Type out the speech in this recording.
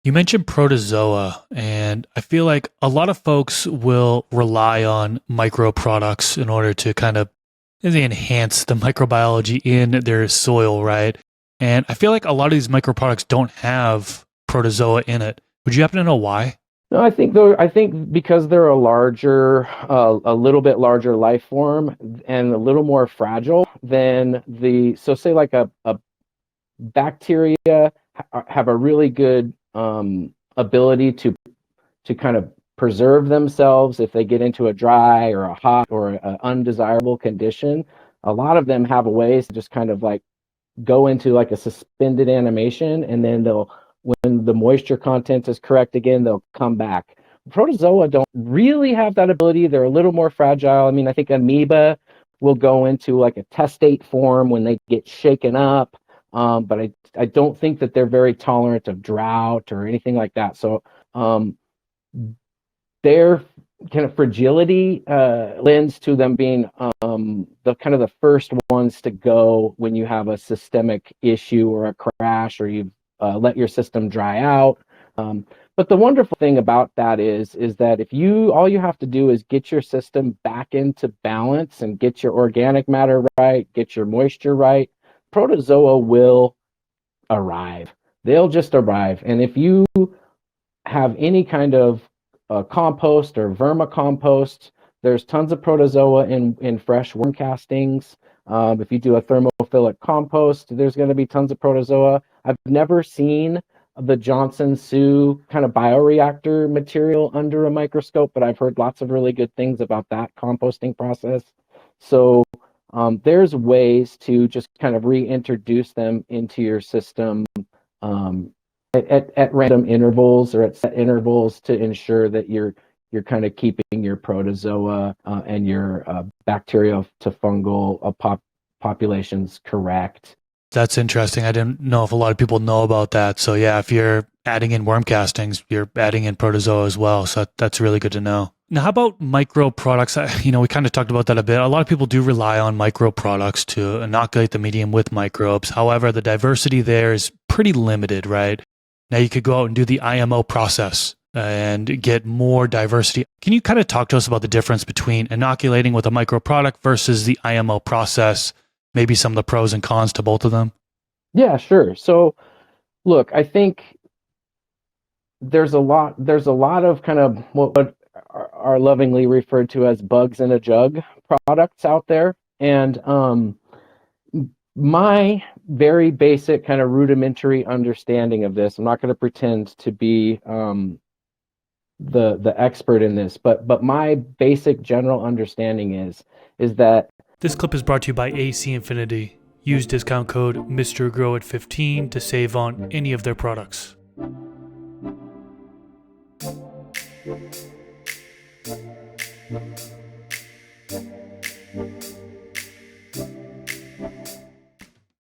You mentioned protozoa, and I feel like a lot of folks will rely on micro products in order to kind of enhance the microbiology in their soil, right? And I feel like a lot of these micro products don't have protozoa in it. Would you happen to know why? No, I think because they're a little bit larger life form and a little more fragile than so say like a bacteria have a really good ability to kind of preserve themselves if they get into a dry or a hot or an undesirable condition. A lot of them have ways to just kind of like go into like a suspended animation, and then they'll, when the moisture content is correct again, they'll come back. Protozoa don't really have that ability. They're a little more fragile. I mean, I think amoeba will go into like a testate form when they get shaken up, but I don't think that they're very tolerant of drought or anything like that. So um, their kind of fragility lends to them being the kind of the first ones to go when you have a systemic issue or a crash, or you let your system dry out. But the wonderful thing about that is that if you all you have to do is get your system back into balance and get your organic matter right, get your moisture right, protozoa will arrive. They'll just arrive. And if you have any kind of compost or vermicompost, there's tons of protozoa in fresh worm castings. If you do a thermophilic compost, there's going to be tons of protozoa. I've never seen the Johnson Sioux kind of bioreactor material under a microscope, but I've heard lots of really good things about that composting process. So there's ways to just kind of reintroduce them into your system um, at random intervals or at set intervals to ensure that you're kind of keeping your protozoa and your bacterial to fungal populations correct. That's interesting. I didn't know if a lot of people know about that. So yeah, if you're adding in worm castings, you're adding in protozoa as well. So that's really good to know. Now, how about micro products? We kind of talked about that a bit. A lot of people do rely on micro products to inoculate the medium with microbes. However, the diversity there is pretty limited, right? Now you could go out and do the IMO process and get more diversity. Can you kind of talk to us about the difference between inoculating with a micro product versus the IMO process? Maybe some of the pros and cons to both of them? Yeah, sure. So look, I think there's a lot of kind of what are lovingly referred to as bugs in a jug products out there. And my very basic kind of rudimentary understanding of this, I'm not going to pretend to be the expert in this, but my basic general understanding is that This clip is brought to you by AC Infinity. Use discount code MrGrow at 15 to save on any of their products.